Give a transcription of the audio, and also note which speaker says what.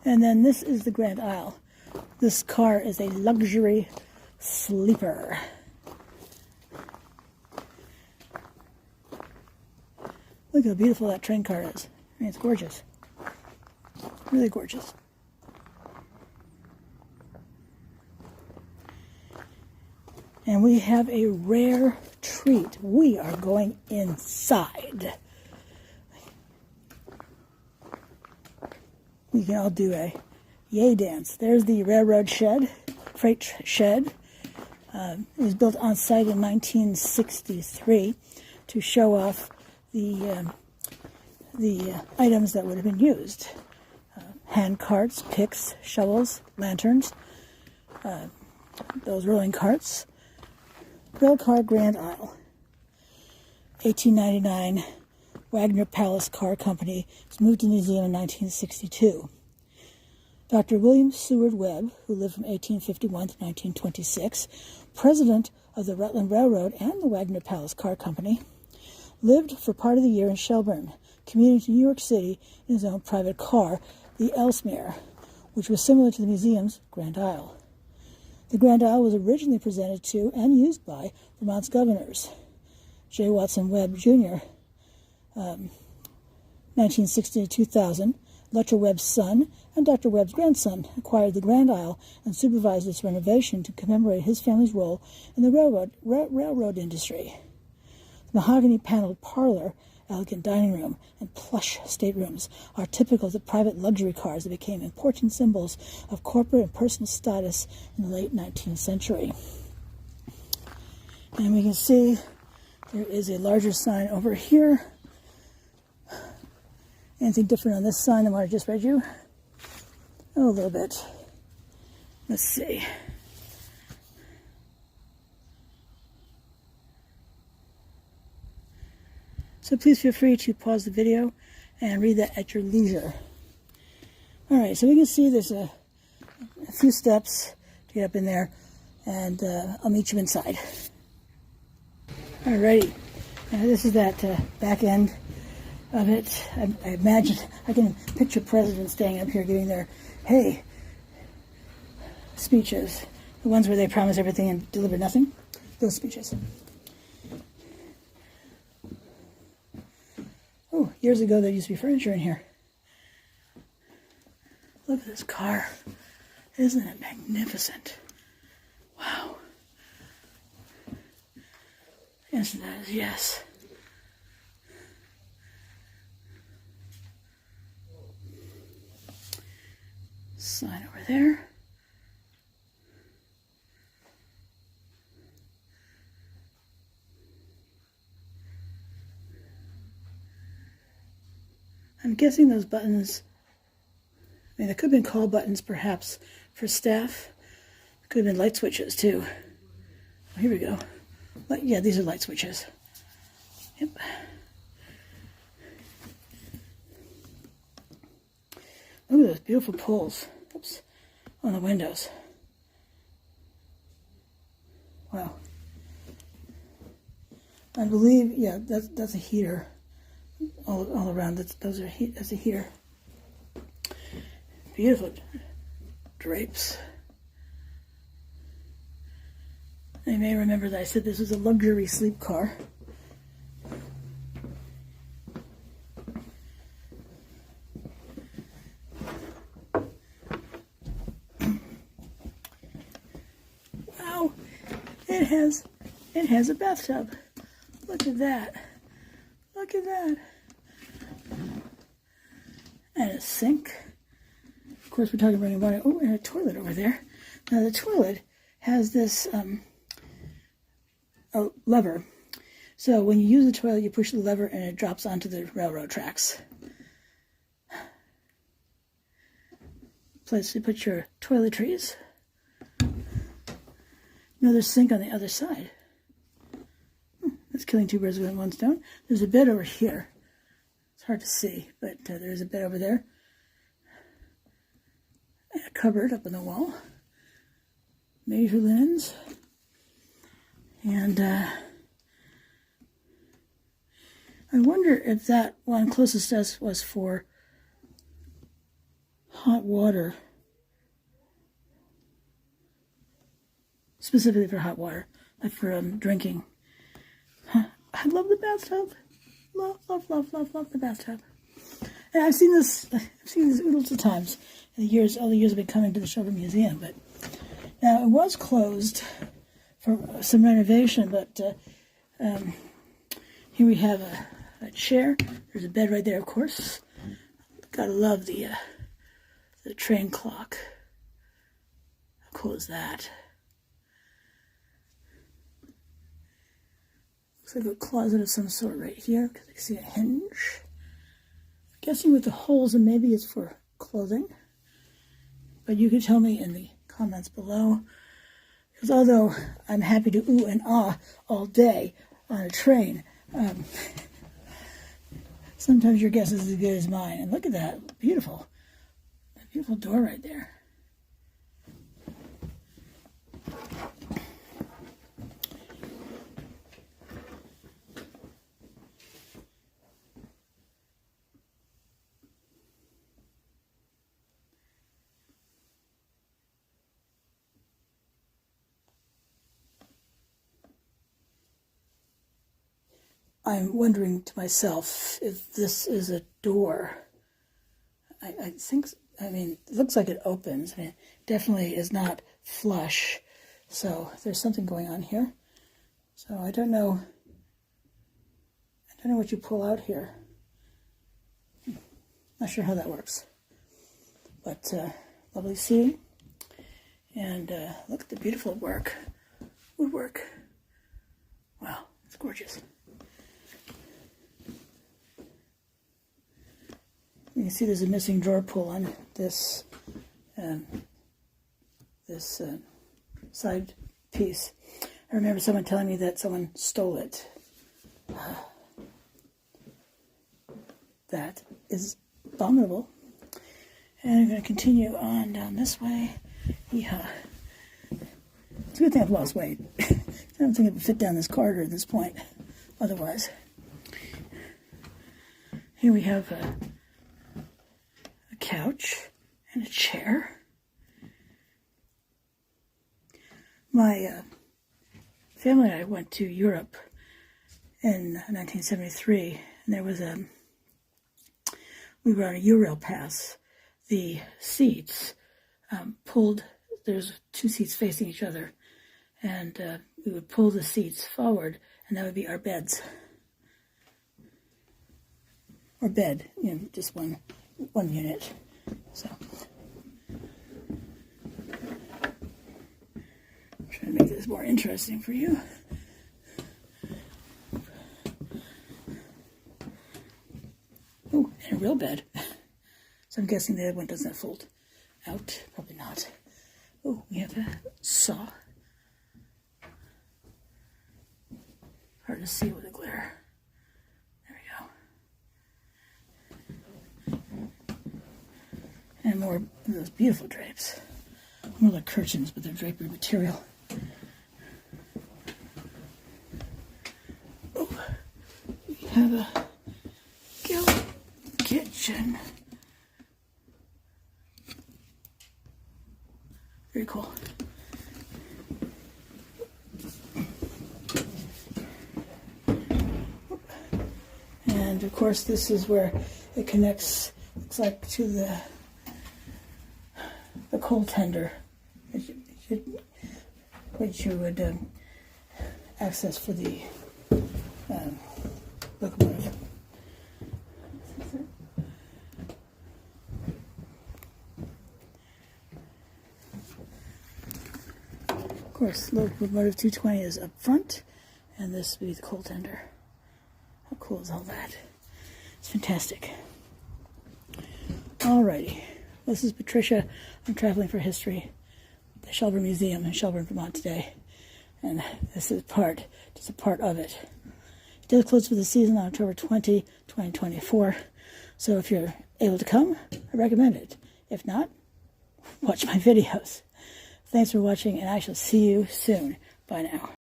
Speaker 1: And then this is the Grand Isle. This car is a luxury sleeper. Look how beautiful that train car is. I mean, it's gorgeous. Really gorgeous. And we have a rare treat. We are going inside. We can all do a yay dance. There's the railroad shed, freight shed. It was built on site in 1963 to show off the items that would have been used. Hand carts, picks, shovels, lanterns, those rolling carts. Rail car Grand Isle. 1899, Wagner-Palacecarcompany was moved to the museum in 1962. Dr. Williamsewardwebb, who lived from 1851 to 1926, president of the Rutlandrailroad and the Wagner-Palacecarcompany, lived for part of the year in Shelburne, commuting to New York City in his own private car, the Ellesmere, which was similar to the museum's Grand Isle. The Grand Isle was originally presented to and used by Vermont's governors. J. Watson Webb, Jr., 1960 to 2000, Lutcher Webb's son and Dr. Webb's grandson acquired the Grand Isle and supervised its renovation to commemorate his family's role in the railroad industry. The mahogany-paneled parlor, elegant dining room, and plush staterooms are typical of the private luxury cars that became important symbols of corporate and personal status in the late 19th century. And we can see there is a larger sign over here. Anything different on this sign than what I just read you? Oh, a little bit. Let's see. So please feel free to pause the video and read that at your leisure. All right, so we can see there's a few steps to get up in there, and I'll meet you inside. All righty, now this is that back end of it. I imagine, I can picture presidents standing up here giving their, hey, speeches. The ones where they promise everything and deliver nothing. Those speeches. Oh, years ago there used to be furniture in here. Look at this car. Isn't it magnificent? Wow. Yes, that is yes. Sign over there. I'm guessing those buttons, I mean, they could have been call buttons perhaps for staff. Could have been light switches too. Oh, here we go. But yeah, these are light switches. Yep. Look at those beautiful pulls. Oops. On the windows. Wow. I believe, yeah, that's a heater. All around. That's a heater. Beautiful drapes. You may remember that I said this was a luxury sleep car. Wow, it has a bathtub. Look at that. Look at that. And a sink. Of course, we're talking running water. Oh, and a toilet over there. Now, the toilet has this a lever. So when you use the toilet, you push the lever and it drops onto the railroad tracks. Place to put your toiletries. Another sink on the other side. That's killing two birds with one stone. There's a bed over here. It's hard to see, but there's a bed over there. And a cupboard up on the wall. Major linens. And I wonder if that one closest to us was for hot water, specifically for hot water, like for drinking. Huh. I love the bathtub. Love, love, love, love, love the bathtub. And I've seen this oodles of times in all the years I've been coming to the Shelburne Museum. But now it was closed for some renovation. But here we have a chair. There's a bed right there, of course. Gotta love the train clock. How cool is that? Looks like a closet of some sort right here, because I can see a hinge. I'm guessing with the holes, and maybe it's for clothing. But you can tell me in the comments below. Because although I'm happy to ooh and ah all day on a train, sometimes your guess is as good as mine. And look at that, beautiful. That beautiful door right there. I'm wondering to myself if this is a door. I think, I mean, it looks like it opens. I mean, it definitely is not flush. So there's something going on here. So I don't know what you pull out here. Not sure how that works. But lovely seeing. And look at the beautiful woodwork. Wow, it's gorgeous. You can see there's a missing drawer pull on this side piece. I remember someone telling me that someone stole it. That is abominable. And I'm going to continue on down this way. Yeehaw. It's a good thing I've lost weight. I don't think it would fit down this corridor at this point, otherwise. Here we have a couch and a chair. My family and I went to Europe in 1973, and there was we were on a Eurail pass. The seats pulled, there's two seats facing each other, and we would pull the seats forward, and that would be our beds. Or bed, you know, just one unit. So I'm trying to make this more interesting for you. Oh, and a real bed. So I'm guessing the other one doesn't fold out. Probably not. Oh, we have a saw. Hard to see with the glare. And more of those beautiful drapes. More like curtains, but they're drapery material. Oh, we have a kitchen. Very cool. And of course, this is where it connects, looks like, to the coal tender, which you would access for the locomotive. Of course, locomotive 220 is up front, and this would be the coal tender. How cool is all that? It's fantastic. Alrighty. This is Patricia. I'm traveling for history. The Shelburne Museum in Shelburne, Vermont today. And this is just a part of it. It does close for the season on October 20, 2024. So if you're able to come, I recommend it. If not, watch my videos. Thanks for watching, and I shall see you soon. Bye now.